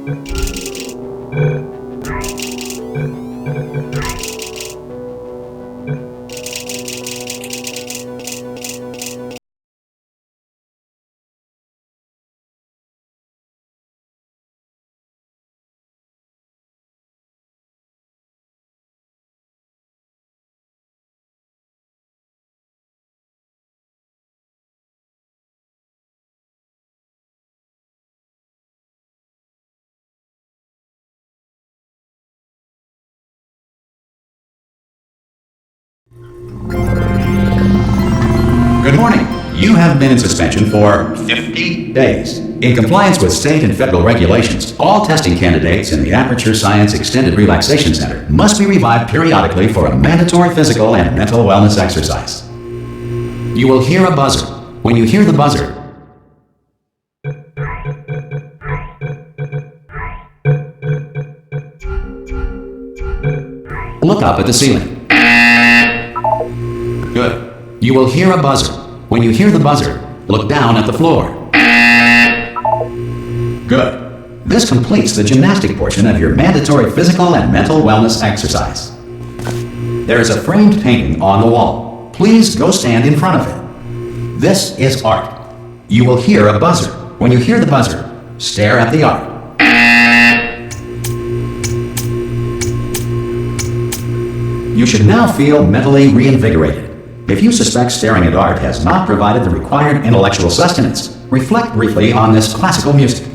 Good morning. You have been in suspension for 50 days. In compliance with state and federal regulations, all testing candidates in the Aperture Science Extended Relaxation Center must be revived periodically for a mandatory physical and mental wellness exercise. You will hear a buzzer. When you hear the buzzer, look up at the ceiling. Good. You will hear a buzzer. When you hear the buzzer, look down at the floor. Good. This completes the gymnastic portion of your mandatory physical and mental wellness exercise. There is a framed painting on the wall. Please go stand in front of it. This is art. You will hear a buzzer. When you hear the buzzer, stare at the art. You should now feel mentally reinvigorated. If you suspect staring at art has not provided the required intellectual sustenance, reflect briefly on this classical music.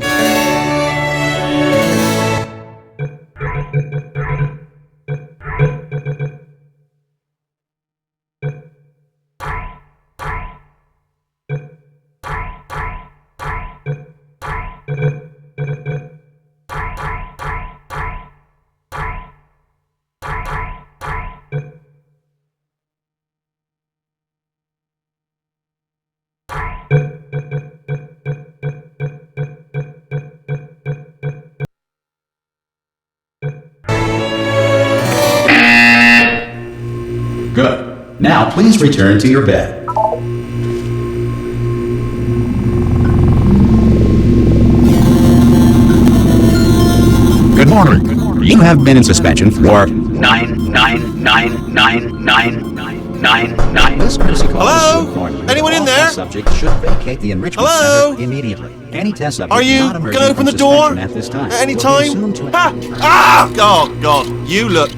Good. Now please return to your bed. Good morning. You have been in suspension for 9999999. This courtesy call is Hello? Anyone in there? Subject should vacate the enrichment center immediately. Any test subject Are you not going emerging to open from the door suspension at this time at any will be time? assumed to- Oh God, you look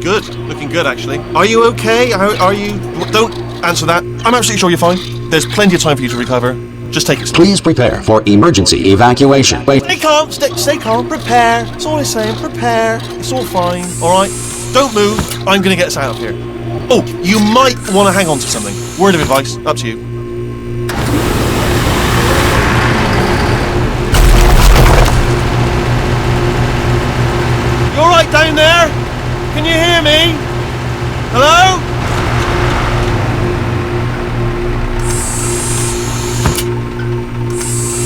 good. Looking good, actually. Are you okay? Are you? Don't answer that. I'm absolutely sure you're fine. There's plenty of time for you to recover. Just take it slow. Please prepare for emergency evacuation. Wait. Stay calm. Stay calm. Prepare. That's all I'm saying. Prepare. It's all fine. All right. Don't move. I'm gonna get us out of here. Oh, you might want to hang on to something. Word of advice. Up to you. You all right down there? Can you hear me? Hello?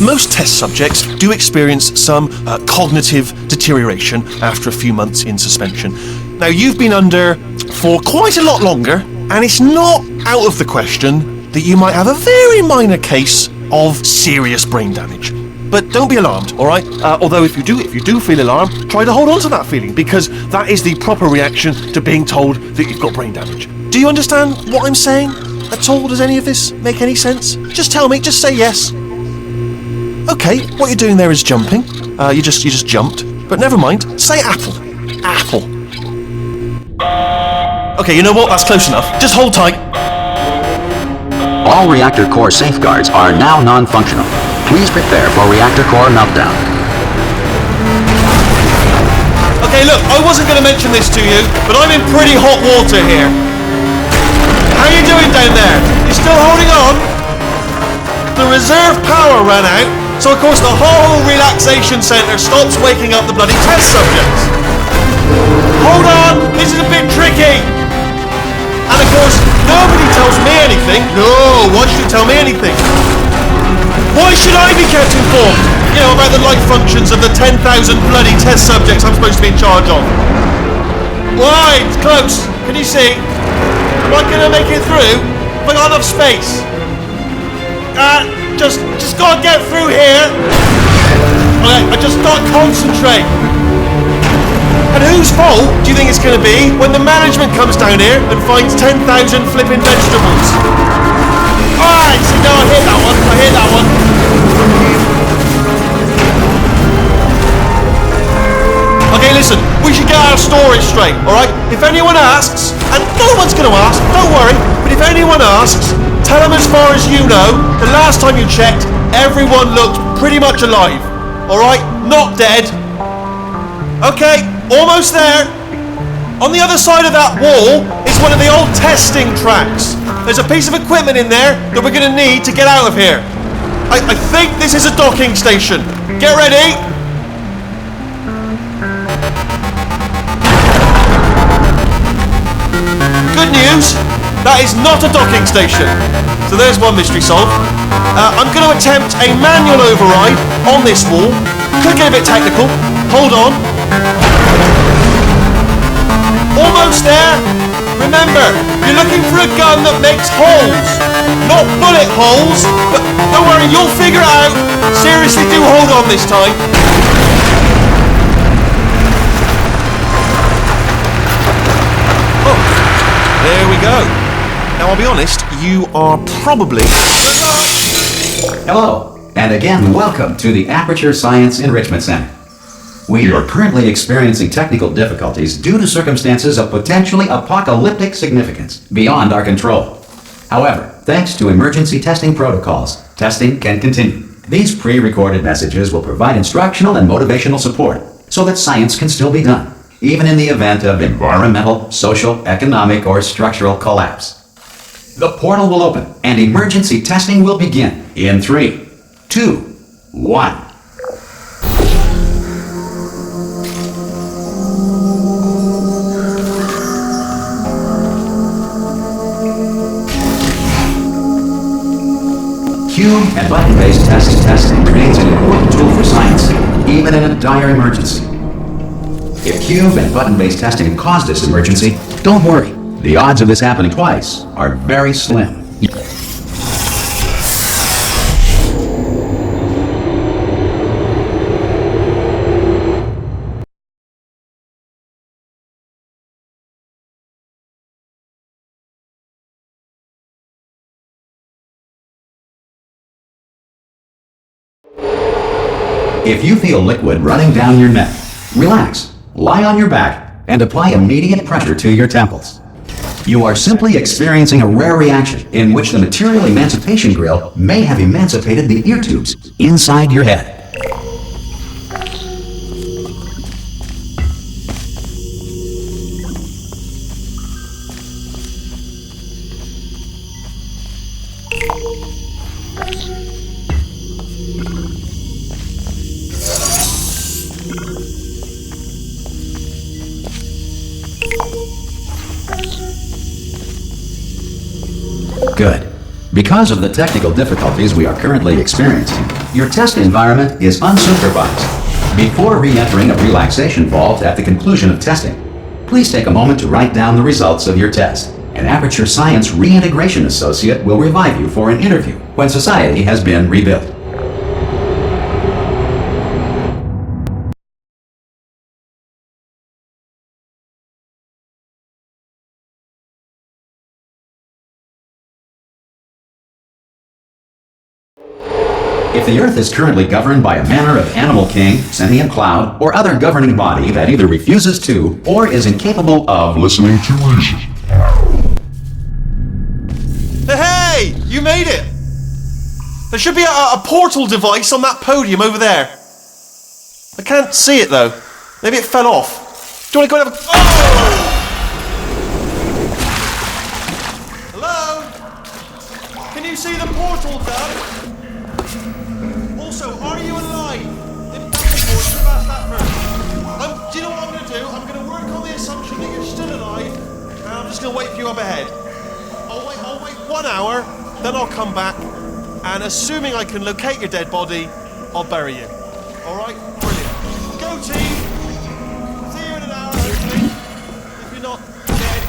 Most test subjects do experience some cognitive deterioration after a few months in suspension. Now, you've been under for quite a lot longer, and it's not out of the question that you might have a very minor case of serious brain damage. But don't be alarmed, all right? Although if you do feel alarmed, try to hold on to that feeling, because that is the proper reaction to being told that you've got brain damage. Do you understand what I'm saying at all? Does any of this make any sense? Just tell me, just say yes. Okay, what you're doing there is jumping. You just jumped. But never mind, say apple. Apple. Okay, you know what? That's close enough. Just hold tight. All reactor core safeguards are now non-functional. Please prepare for reactor core meltdown. Okay, look, I wasn't going to mention this to you, but I'm in pretty hot water here. How you doing down there? You still holding on? The reserve power ran out, so of course the whole relaxation centre stops waking up the bloody test subjects. Hold on, this is a bit tricky. And of course, nobody tells me anything. No, why should you tell me anything? Why should I be kept informed? You know, about the life functions of the 10,000 bloody test subjects I'm supposed to be in charge of. Why? It's close. Can you see? Am I gonna make it through? Have I got enough space? Just gotta get through here. Okay, I just concentrate. And whose fault do you think it's going to be when the management comes down here and finds 10,000 flipping vegetables? Alright, so no, I hear that one, I hear that one. Okay, listen, we should get our story straight, alright? If anyone asks, and no one's going to ask, don't worry, but if anyone asks, tell them as far as you know, the last time you checked, everyone looked pretty much alive. Alright? Not dead. Okay, almost there. On the other side of that wall is one of the old testing tracks. There's a piece of equipment in there that we're going to need to get out of here. I think this is a docking station. Get ready. Good news, that is not a docking station. So there's one mystery solved. I'm going to attempt a manual override on this wall. Could get a bit technical. Hold on. Almost there. Remember, you're looking for a gun that makes holes. Not bullet holes, but don't worry, you'll figure it out. Seriously, do hold on this time. Oh, there we go. Now, I'll be honest, you are probably... Hello, and again, welcome to the Aperture Science Enrichment Center. We are currently experiencing technical difficulties due to circumstances of potentially apocalyptic significance beyond our control. However, thanks to emergency testing protocols, testing can continue. These pre-recorded messages will provide instructional and motivational support so that science can still be done, even in the event of environmental, social, economic, or structural collapse. The portal will open and emergency testing will begin in 3, 2, 1. Cube and button-based testing remains an important tool for science, even in a dire emergency. If cube and button-based testing caused this emergency, don't worry. The odds of this happening twice are very slim. If you feel liquid running down your neck, relax, lie on your back, and apply immediate pressure to your temples. You are simply experiencing a rare reaction in which the material emancipation grill may have emancipated the ear tubes inside your head. Good. Because of the technical difficulties we are currently experiencing, your test environment is unsupervised. Before re-entering a relaxation vault at the conclusion of testing, please take a moment to write down the results of your test. An Aperture Science Reintegration Associate will revive you for an interview when society has been rebuilt. If the Earth is currently governed by a manner of animal king, sentient cloud, or other governing body that either refuses to or is incapable of listening to reason. Hey! You made it! There should be a portal device on that podium over there. I can't see it though. Maybe it fell off. Do you want to go and have a... Oh! Hello? Can you see the portal, Doug? Also, are you alive? Impossible, should have asked that first. Do you know what I'm going to do? I'm going to work on the assumption that you're still alive, and I'm just going to wait for you up ahead. I'll wait 1 hour, then I'll come back, and assuming I can locate your dead body, I'll bury you. Alright? Brilliant. Go team! See you in an hour, hopefully. If you're not dead.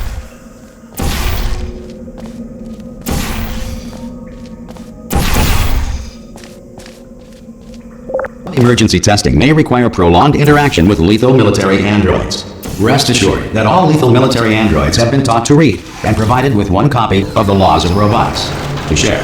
Emergency testing may require prolonged interaction with lethal military androids. Rest assured that all lethal military androids have been taught to read and provided with one copy of the Laws of Robotics to share.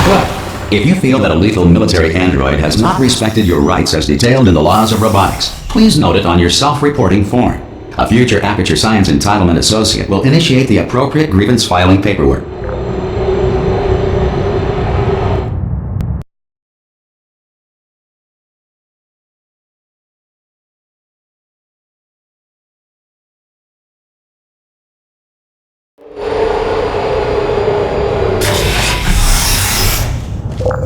But if you feel that a lethal military android has not respected your rights as detailed in the Laws of Robotics, please note it on your self-reporting form. A future Aperture Science Entitlement Associate will initiate the appropriate grievance filing paperwork.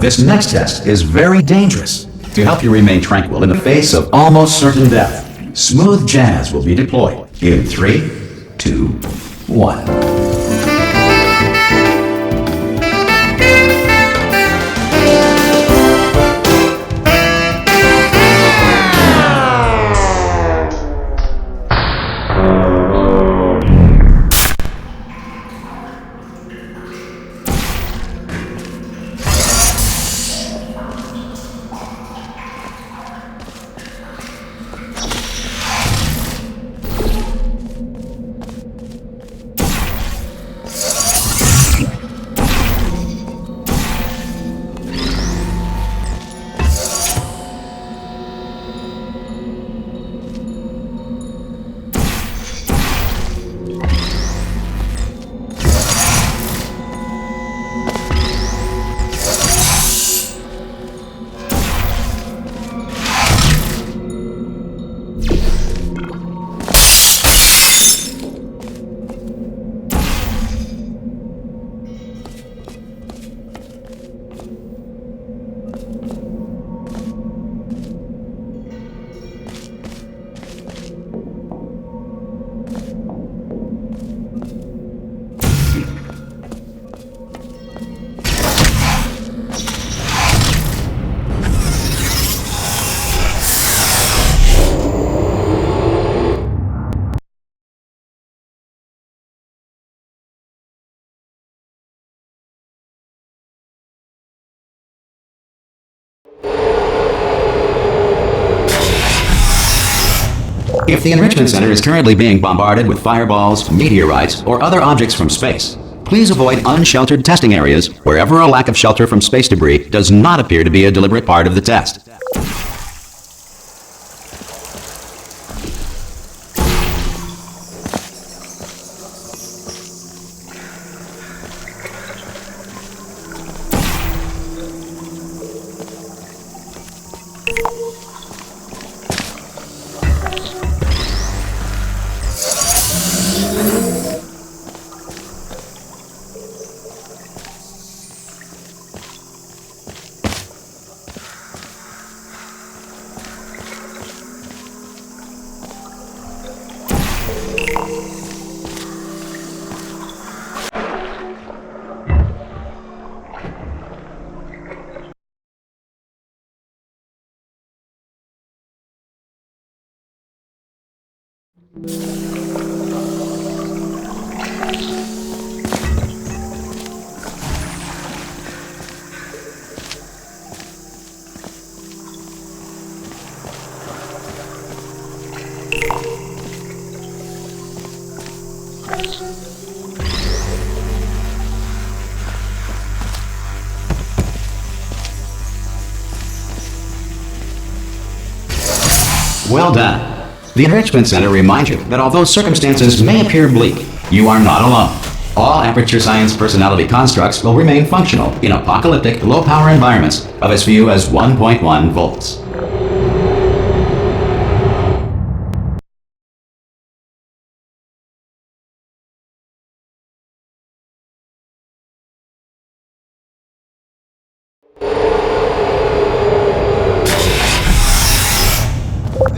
This next test is very dangerous. To help you remain tranquil in the face of almost certain death, smooth jazz will be deployed in 3, 2, 1. If the Enrichment Center is currently being bombarded with fireballs, meteorites, or other objects from space, please avoid unsheltered testing areas wherever a lack of shelter from space debris does not appear to be a deliberate part of the test. Well done. The Enrichment Center reminds you that although circumstances may appear bleak, you are not alone. All Aperture Science personality constructs will remain functional in apocalyptic, low-power environments of as few as 1.1 volts.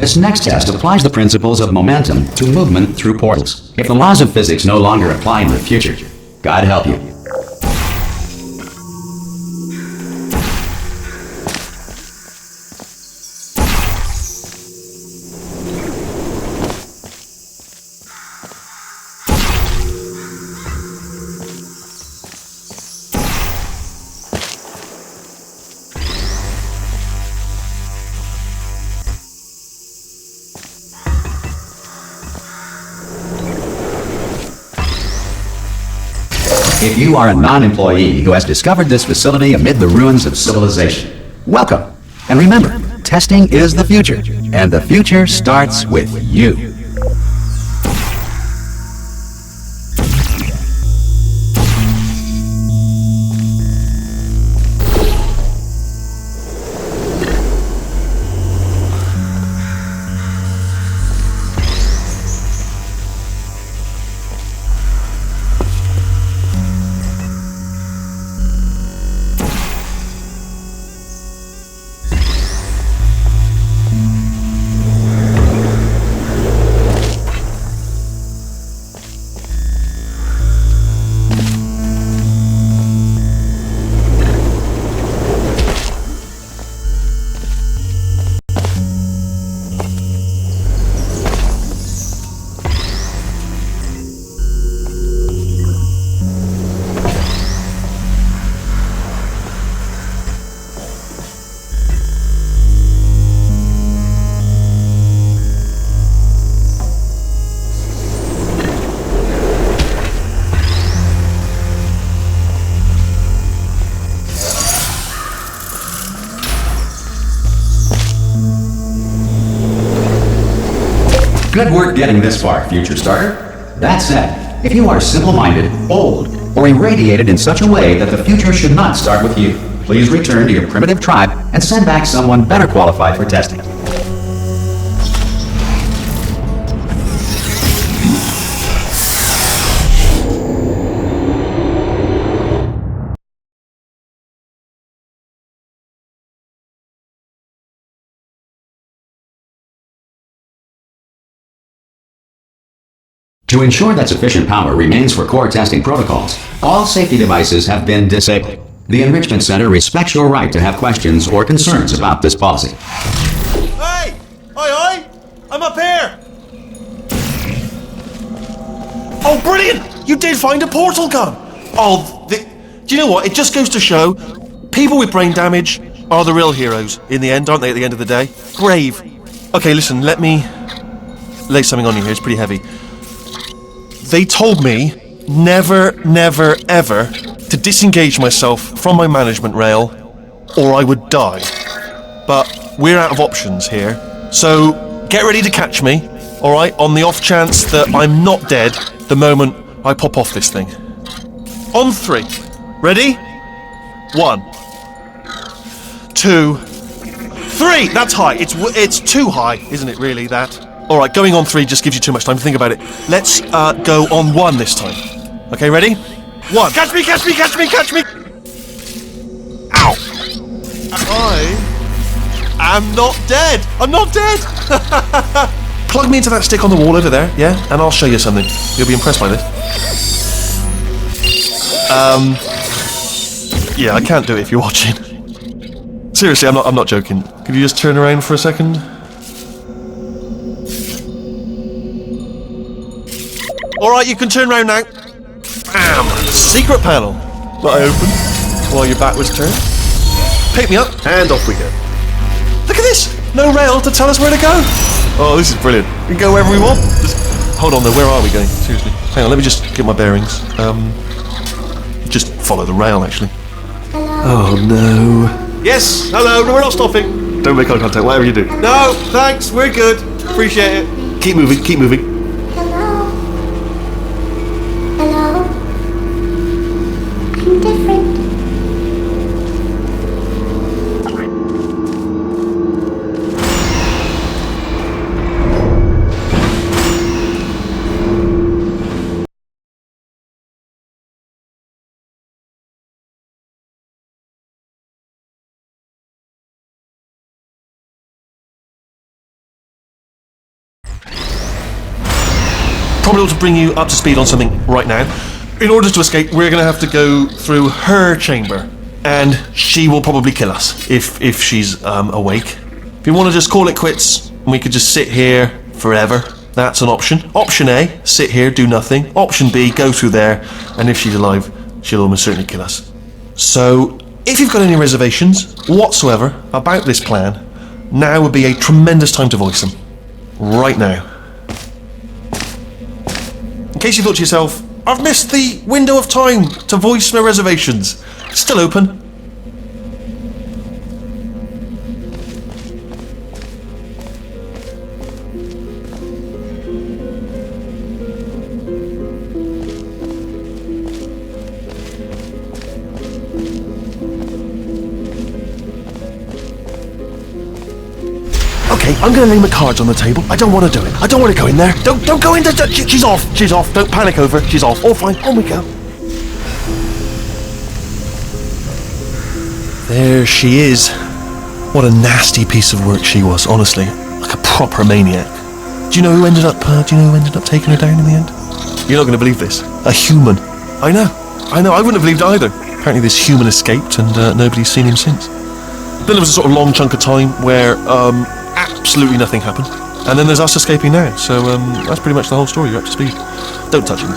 This next test applies the principles of momentum to movement through portals. If the laws of physics no longer apply in the future, God help you. if you are a non-employee who has discovered this facility amid the ruins of civilization, welcome. And remember, testing is the future, and the future starts with you. Good work getting this far, future starter. That said, if you are simple-minded, bold, or irradiated in such a way that the future should not start with you, please return to your primitive tribe and send back someone better qualified for testing. To ensure that sufficient power remains for core testing protocols, all safety devices have been disabled. The Enrichment Center respects your right to have questions or concerns about this policy. Hey! Oi! I'm up here! Oh, brilliant! You did find a portal gun! Do you know what? It just goes to show, people with brain damage are the real heroes in the end, aren't they, at the end of the day? Brave. Okay, listen, let me lay something on you here. It's pretty heavy. They told me never, ever to disengage myself from my management rail or I would die. But we're out of options here, so get ready to catch me, alright, on the off chance that I'm not dead the moment I pop off this thing. On 3. Ready? 1, 2, 3! That's high. It's too high, isn't it, really, that? Alright, going on 3 just gives you too much time to think about it. Let's go on 1 this time. Okay, ready? 1. Catch me, catch me, catch me, catch me! Ow! I am not dead! I'm not dead! Plug me into that stick on the wall over there, yeah? And I'll show you something. You'll be impressed by this. Yeah, I can't do it if you're watching. Seriously, I'm not joking. Could you just turn around for a second? Alright, you can turn around now. Bam! Secret panel. That I open while your back was turned. Pick me up, and off we go. Look at this! No rail to tell us where to go. Oh, this is brilliant. We can go wherever we want. Just hold on though, where are we going? Seriously. Hang on, let me just get my bearings. Just follow the rail, actually. Hello. Oh no. Yes, hello, no, we're not stopping. Don't make eye contact, whatever you do. No, thanks, we're good. Appreciate it. Keep moving, keep moving. I'm different. Probably ought to bring you up to speed on something right now. In order to escape, we're going to have to go through her chamber, and she will probably kill us if she's awake. If you want to just call it quits, and we could just sit here forever, that's an option. Option A, sit here, do nothing. Option B, go through there, and if she's alive, she'll almost certainly kill us. So, if you've got any reservations whatsoever about this plan, now would be a tremendous time to voice them. Right now. In case you thought to yourself, I've missed the window of time to voice my reservations. It's still open. Okay, I'm gonna lay my cards on the table. I don't want to do it. I don't want to go in there. Don't go in there. She's off. She's off. Don't panic over. She's off. All fine. On we go. There she is. What a nasty piece of work she was, honestly. Like a proper maniac. Do you know who ended up taking her down in the end? You're not going to believe this. A human. I know. I wouldn't have believed it either. Apparently this human escaped and nobody's seen him since. Then there was a sort of long chunk of time where absolutely nothing happened. And then there's us escaping now. So that's pretty much the whole story. You're up to speed. Don't touch him.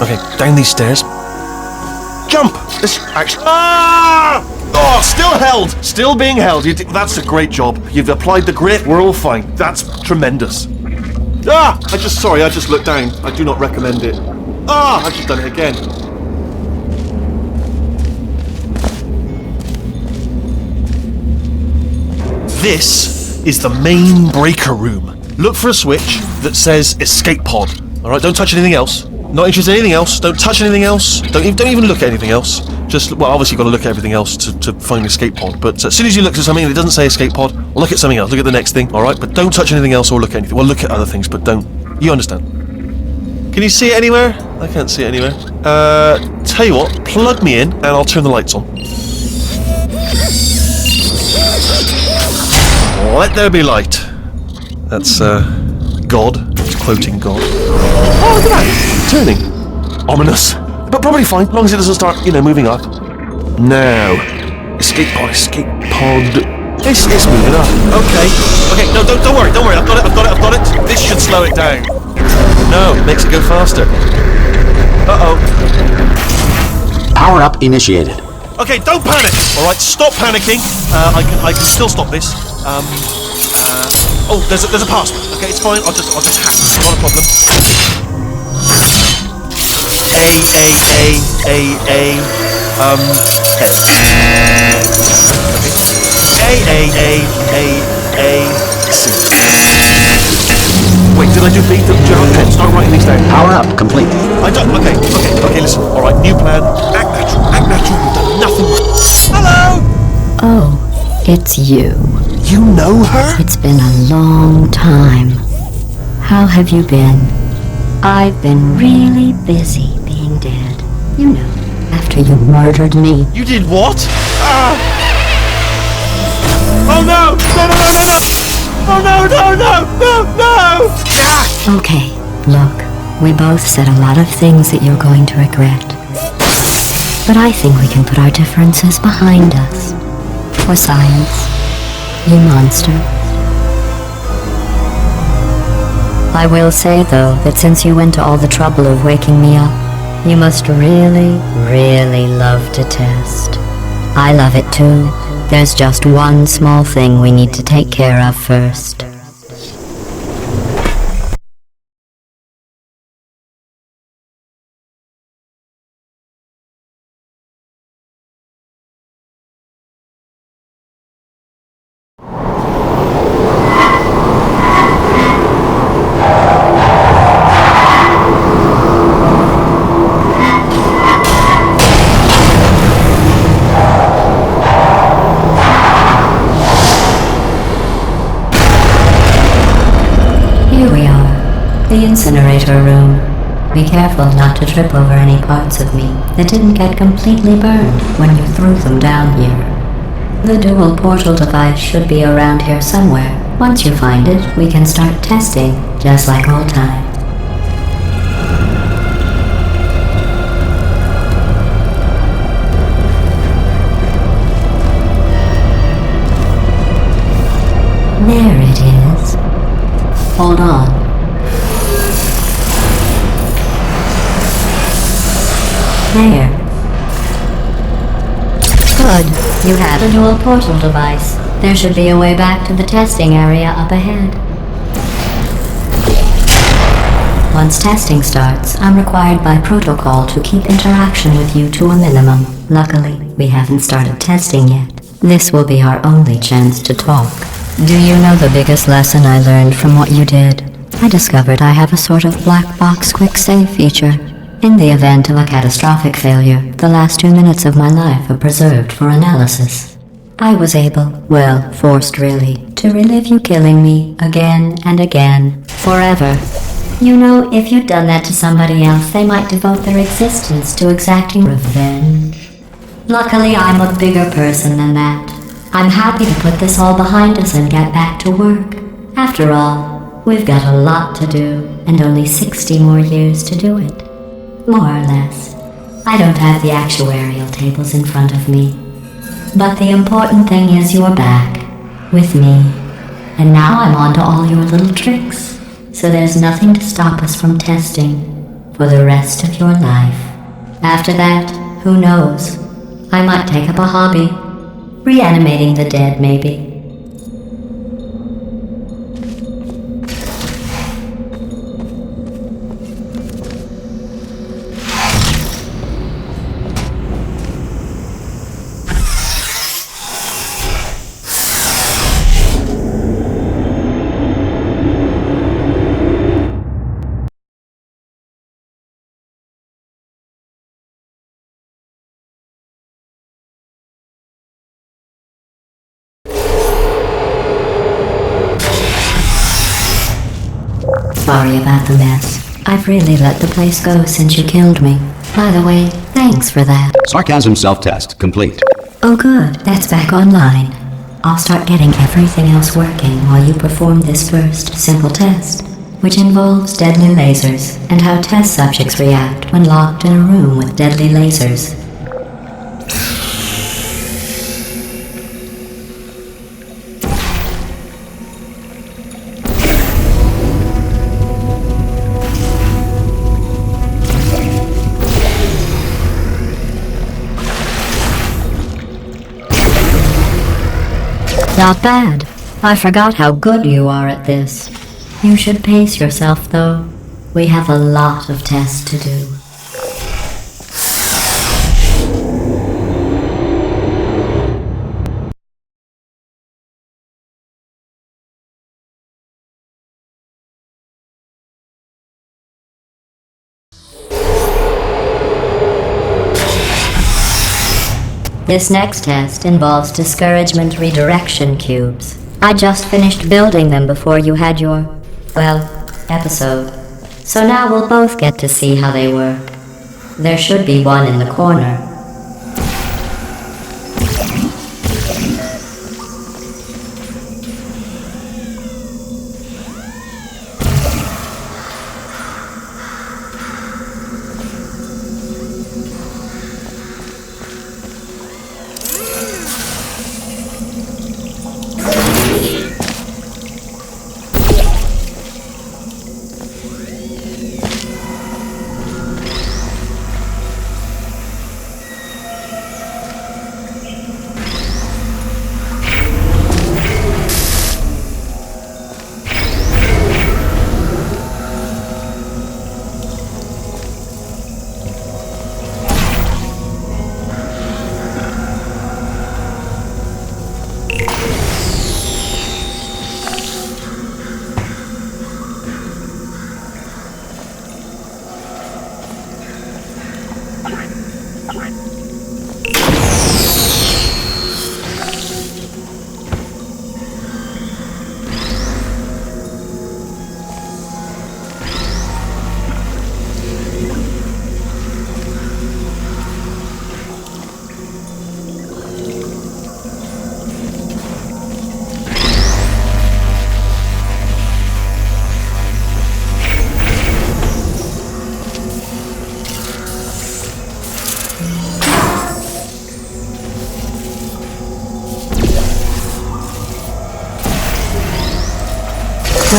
Okay, down these stairs. Jump! This actually. Ah! Oh, still held! Still being held. That's a great job. You've applied the grit. We're all fine. That's tremendous. Ah! I just looked down. I do not recommend it. Ah! I've just done it again. This is the main breaker room. Look for a switch that says escape pod. Alright, don't touch anything else. Not interested in anything else. Don't touch anything else. Don't even look at anything else. Just, well, obviously you've got to look at everything else to find the escape pod. But as soon as you look at something and it doesn't say escape pod, look at something else. Look at the next thing, alright? But don't touch anything else or look at anything. Well, look at other things, but don't. You understand. Can you see it anywhere? I can't see it anywhere. Tell you what, plug me in and I'll turn the lights on. Let there be light. That's, God. It's quoting God. Oh, look at that! Turning. Ominous. But probably fine, as long as it doesn't start, moving up. Now. Escape pod. It's moving up. Okay, no, don't worry. I've got it. This should slow it down. No, makes it go faster. Uh-oh. Power up initiated. Okay, don't panic! Alright, stop panicking. I can still stop this. Oh, there's a password. Okay, it's fine. I'll just hack it. Not a problem. Wait, did I do B? Start writing these down. Power up complete. I don't. Okay. Listen. All right, new plan. Act natural. You've done nothing. Hello. Oh, it's you. You know her? It's been a long time. How have you been? I've been really busy being dead. After you murdered me. You did what? Oh no! Oh no! Ah! Okay, look, we both said a lot of things that you're going to regret. But I think we can put our differences behind us. For science, you monster. I will say, though, that since you went to all the trouble of waking me up, you must really, really love to test. I love it too. There's just one small thing we need to take care of first. The incinerator room. Be careful not to trip over any parts of me that didn't get completely burned when you threw them down here. The dual portal device should be around here somewhere. Once you find it, we can start testing, just like old times. There it is. Hold on. There. Good. You have a dual portal device. There should be a way back to the testing area up ahead. Once testing starts, I'm required by protocol to keep interaction with you to a minimum. Luckily, we haven't started testing yet. This will be our only chance to talk. Do you know the biggest lesson I learned from what you did? I discovered I have a sort of black box quick save feature. In the event of a catastrophic failure, the last 2 minutes of my life are preserved for analysis. I was able, well, forced really, to relive you killing me again and again, forever. You know, if you'd done that to somebody else, they might devote their existence to exacting revenge. Luckily, I'm a bigger person than that. I'm happy to put this all behind us and get back to work. After all, we've got a lot to do, and only 60 more years to do it. More or less. I don't have the actuarial tables in front of me. But the important thing is you're back, with me. And now I'm on to all your little tricks, so there's nothing to stop us from testing for the rest of your life. After that, who knows? I might take up a hobby. Reanimating the dead, maybe. Sorry about the mess. I've really let the place go since you killed me. By the way, thanks for that. Sarcasm self-test complete. Oh good, that's back online. I'll start getting everything else working while you perform this first simple test, which involves deadly lasers and how test subjects react when locked in a room with deadly lasers. Not bad. I forgot how good you are at this. You should pace yourself, though. We have a lot of tests to do. This next test involves discouragement redirection cubes. I just finished building them before you had your, well, episode. So now we'll both get to see how they work. There should be one in the corner.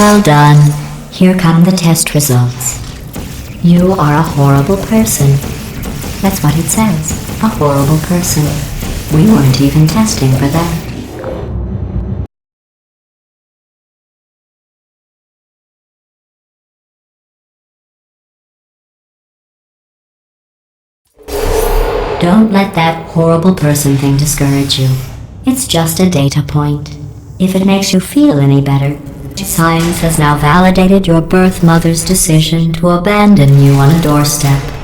Well done. Here come the test results. You are a horrible person. That's what it says. A horrible person. We weren't even testing for that. Don't let that horrible person thing discourage you. It's just a data point. If it makes you feel any better, science has now validated your birth mother's decision to abandon you on a doorstep.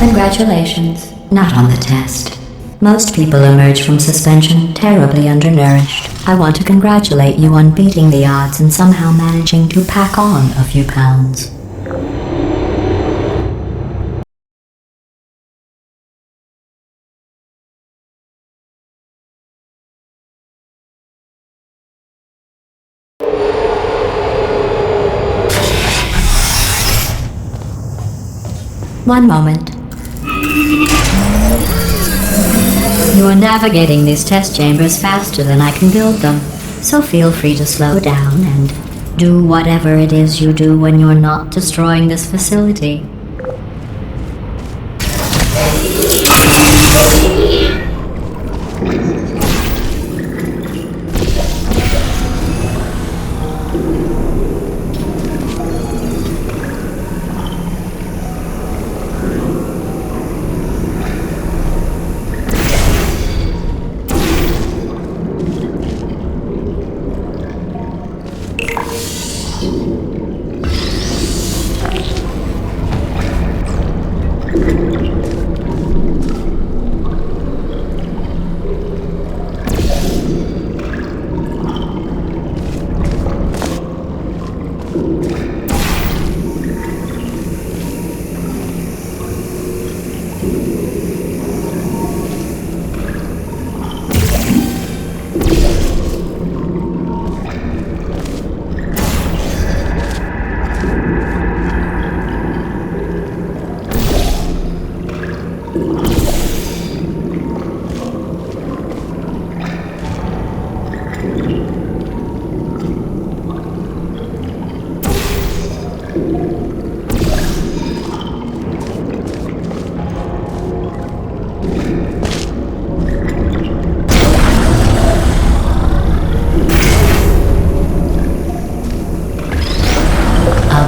Congratulations. Not on the test. Most people emerge from suspension terribly undernourished. I want to congratulate you on beating the odds and somehow managing to pack on a few pounds. One moment. You are navigating these test chambers faster than I can build them, so feel free to slow down and do whatever it is you do when you're not destroying this facility.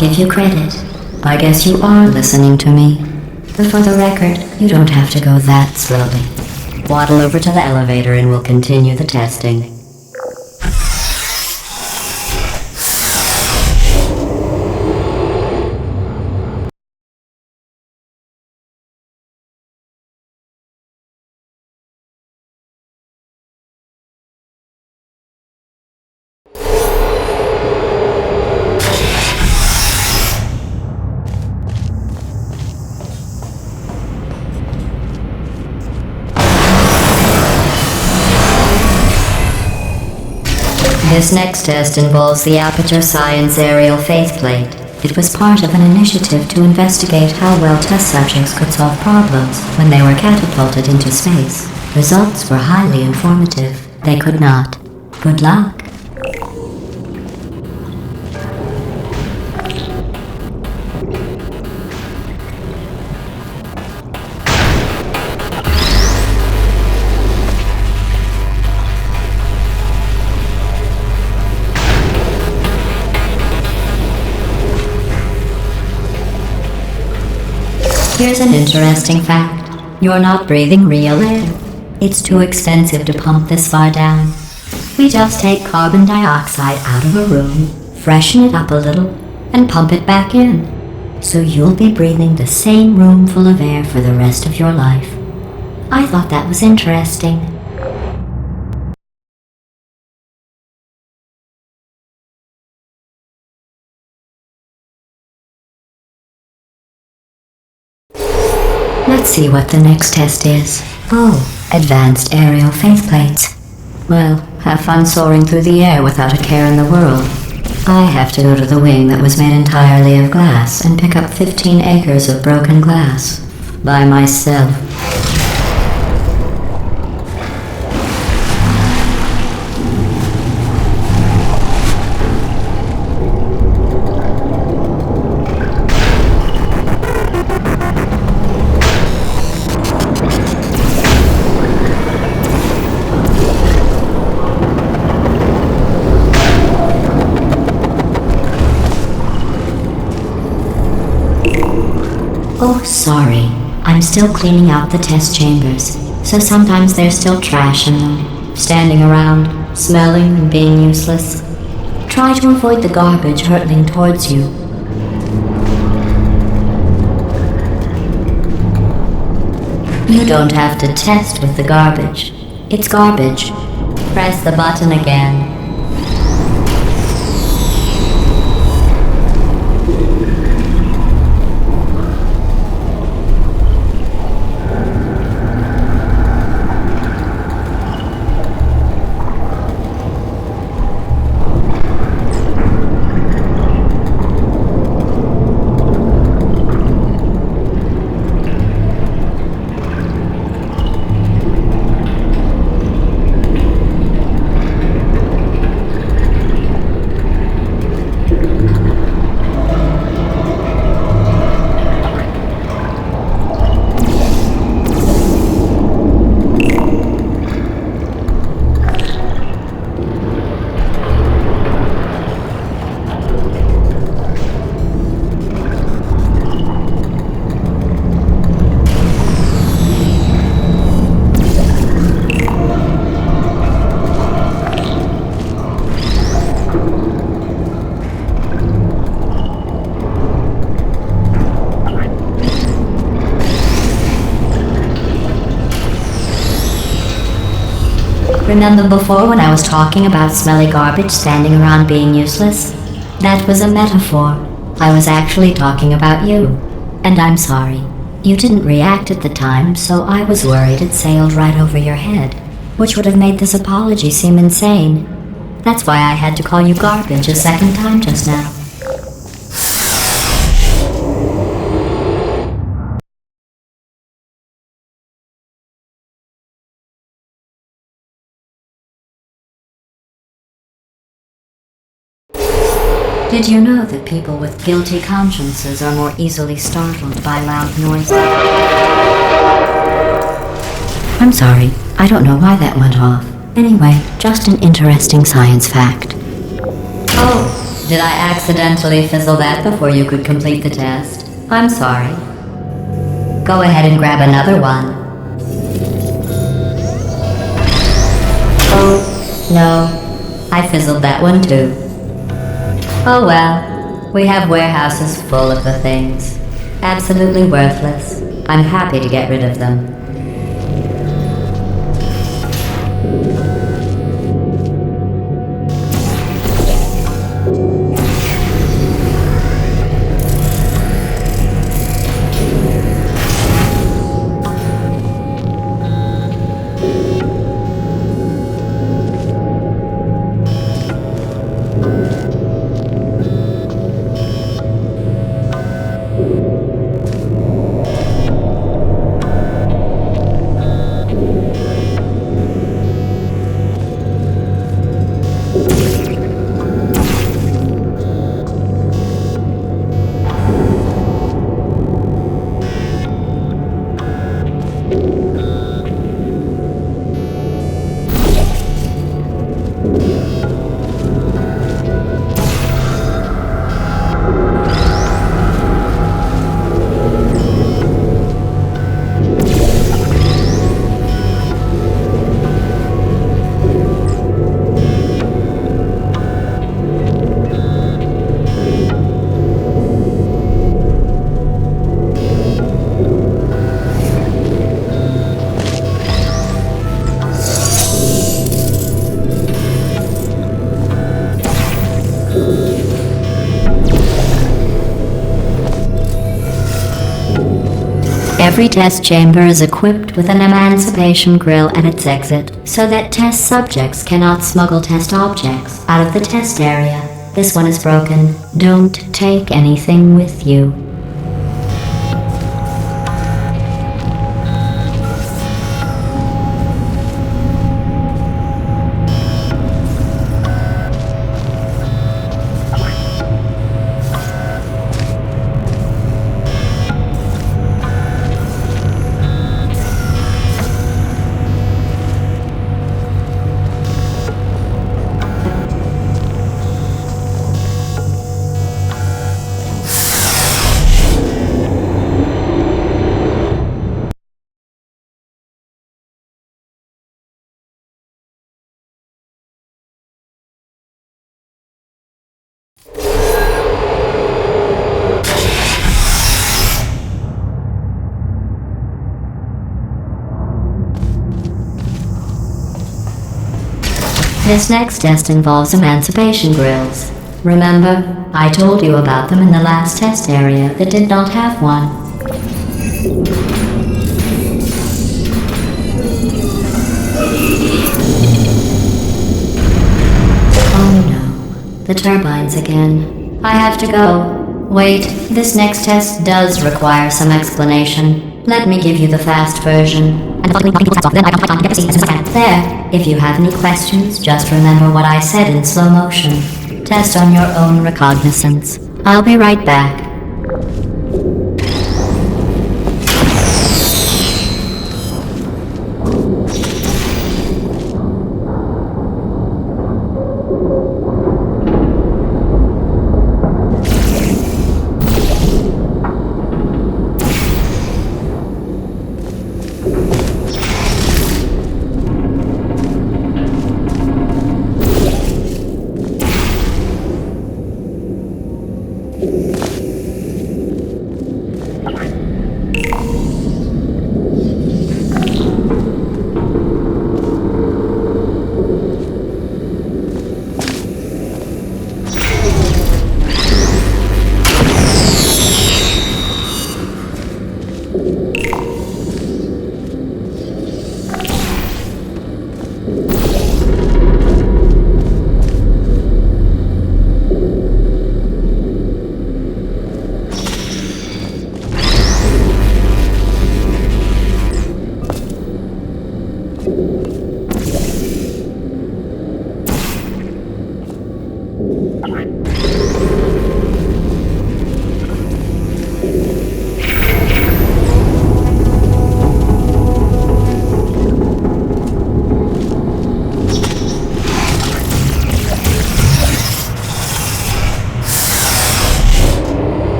Give you credit. I guess you are listening to me. But for the record, you don't have to go that slowly. Waddle over to the elevator and we'll continue the testing. This next test involves the Aperture Science Aerial Faceplate. It was part of an initiative to investigate how well test subjects could solve problems when they were catapulted into space. Results were highly informative. They could not. Good luck. Here's an interesting fact. You're not breathing real air. It's too expensive to pump this far down. We just take carbon dioxide out of a room, freshen it up a little, and pump it back in. So you'll be breathing the same room full of air for the rest of your life. I thought that was interesting. Let's see what the next test is. Oh, advanced aerial faceplates. Well, have fun soaring through the air without a care in the world. I have to go to the wing that was made entirely of glass and pick up 15 acres of broken glass. By myself. Oh, sorry. I'm still cleaning out the test chambers, so sometimes there's still trash in them, standing around, smelling and being useless. Try to avoid the garbage hurtling towards you. You don't have to test with the garbage. It's garbage. Press the button again. Remember before when I was talking about smelly garbage standing around being useless? That was a metaphor. I was actually talking about you. And I'm sorry. You didn't react at the time, so I was worried it sailed right over your head, which would have made this apology seem insane. That's why I had to call you garbage a second time just now. Did you know that people with guilty consciences are more easily startled by loud noises? I'm sorry, I don't know why that went off. Anyway, just an interesting science fact. Oh, did I accidentally fizzle that before you could complete the test? I'm sorry. Go ahead and grab another one. Oh, no. I fizzled that one too. Oh well, we have warehouses full of the things. Absolutely worthless. I'm happy to get rid of them. Every test chamber is equipped with an emancipation grill at its exit, so that test subjects cannot smuggle test objects out of the test area. This one is broken. Don't take anything with you. This next test involves emancipation grills. Remember, I told you about them in the last test area that did not have one. Oh no, the turbines again. I have to go. Wait, this next test does require some explanation. Let me give you the fast version. There, if you have any questions, just remember what I said in slow motion. Test on your own recognizance. I'll be right back.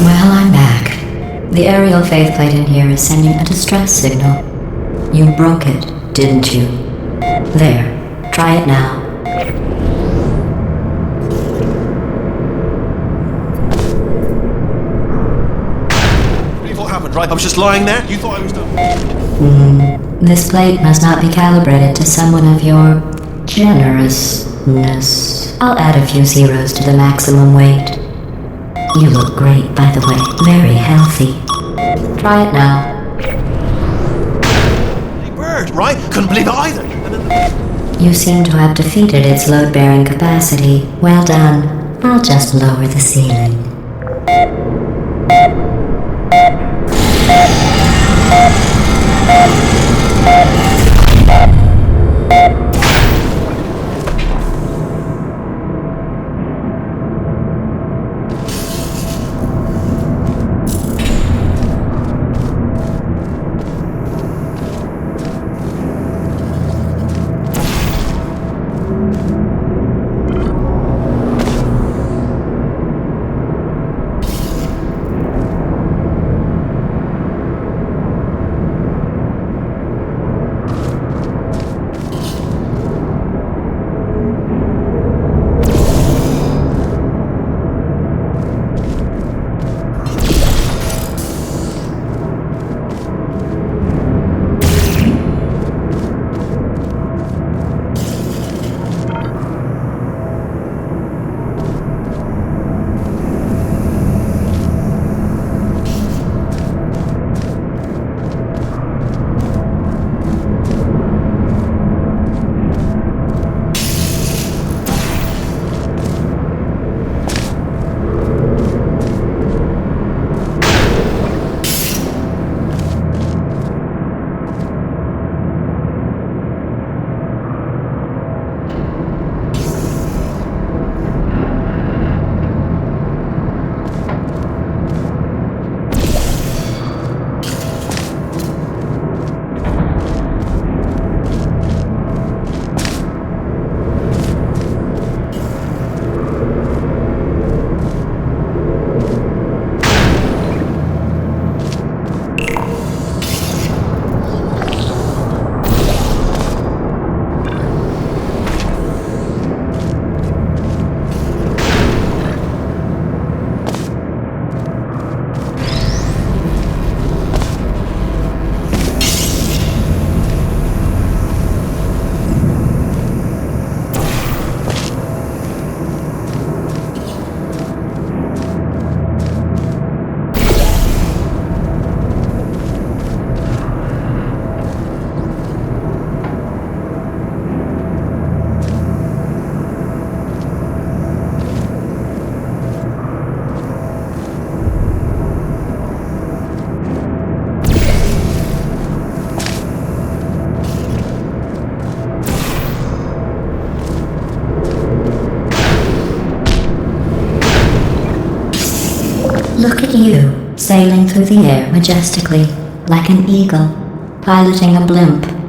Well, I'm back. The aerial faceplate in here is sending a distress signal. You broke it, didn't you? There, try it now. You thought happened, right? I was just lying there. You thought I was done. This plate must not be calibrated to someone of your generousness. I'll add a few zeros to the maximum weight. You look great, by the way. Very healthy. Try it now. Hey, bird, right? Couldn't believe it either. You seem to have defeated its load-bearing capacity. Well done. I'll just lower the ceiling. you, sailing through the air majestically, like an eagle, piloting a blimp.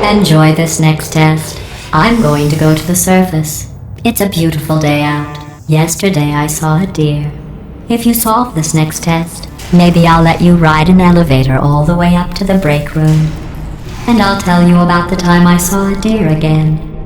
Enjoy this next test. I'm going to go to the surface. It's a beautiful day out. Yesterday I saw a deer. If you solve this next test, maybe I'll let you ride an elevator all the way up to the break room. And I'll tell you about the time I saw a deer again.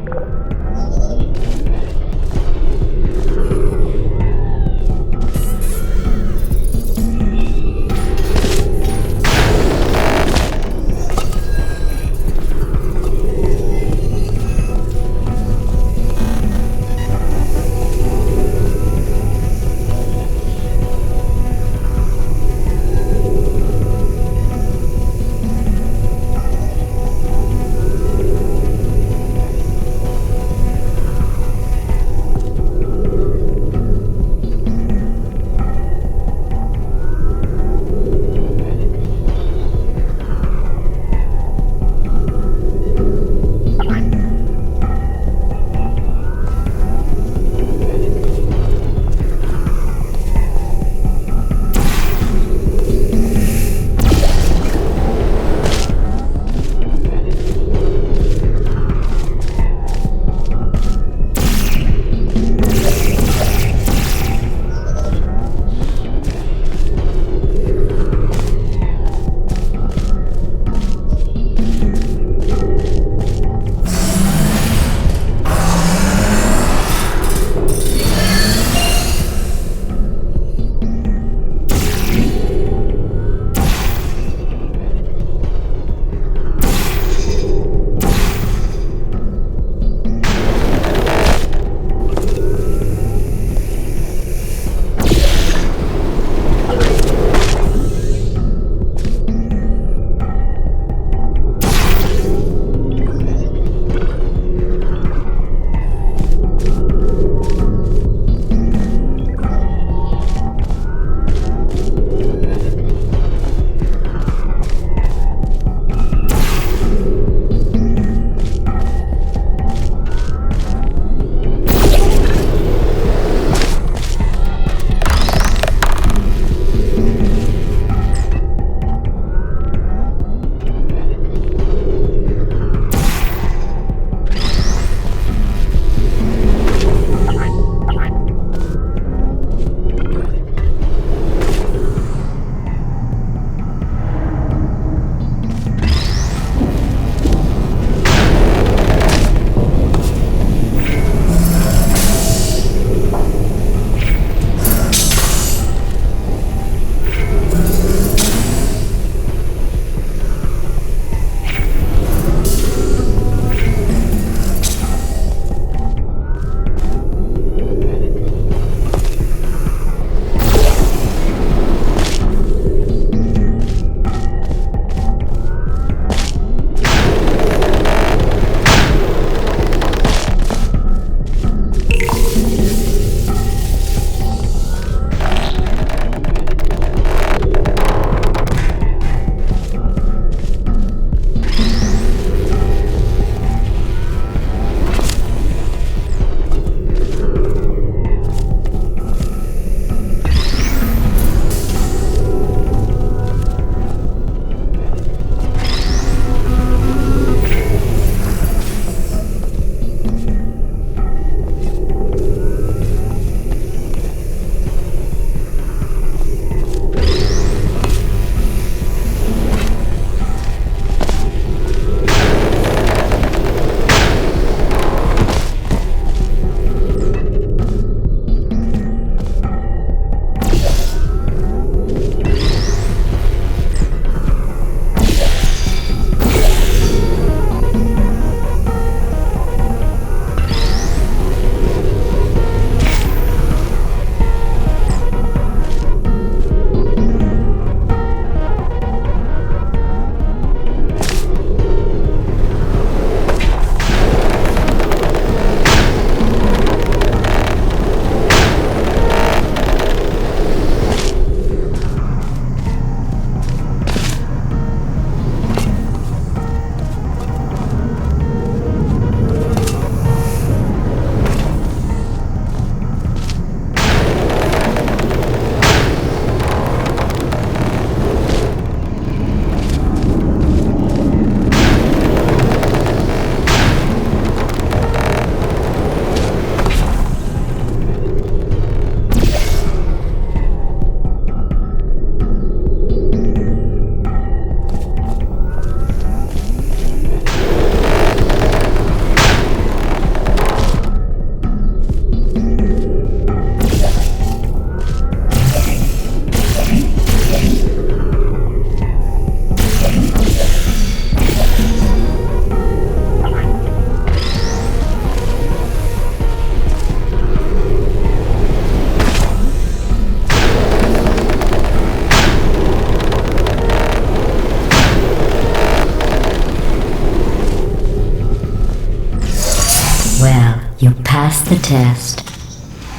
Well, you passed the test.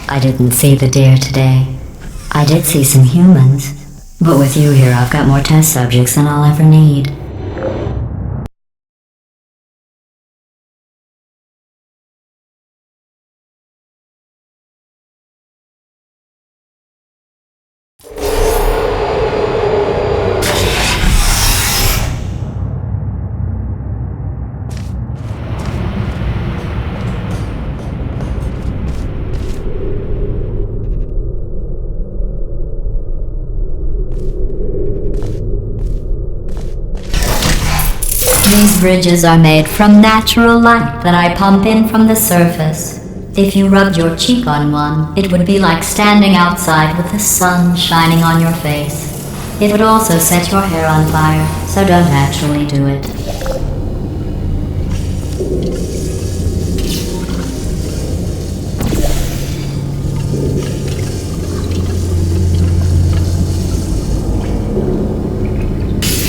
I didn't see the deer today. I did see some humans. But with you here, I've got more test subjects than I'll ever need. These bridges are made from natural light that I pump in from the surface. If you rubbed your cheek on one, it would be like standing outside with the sun shining on your face. It would also set your hair on fire, so don't actually do it.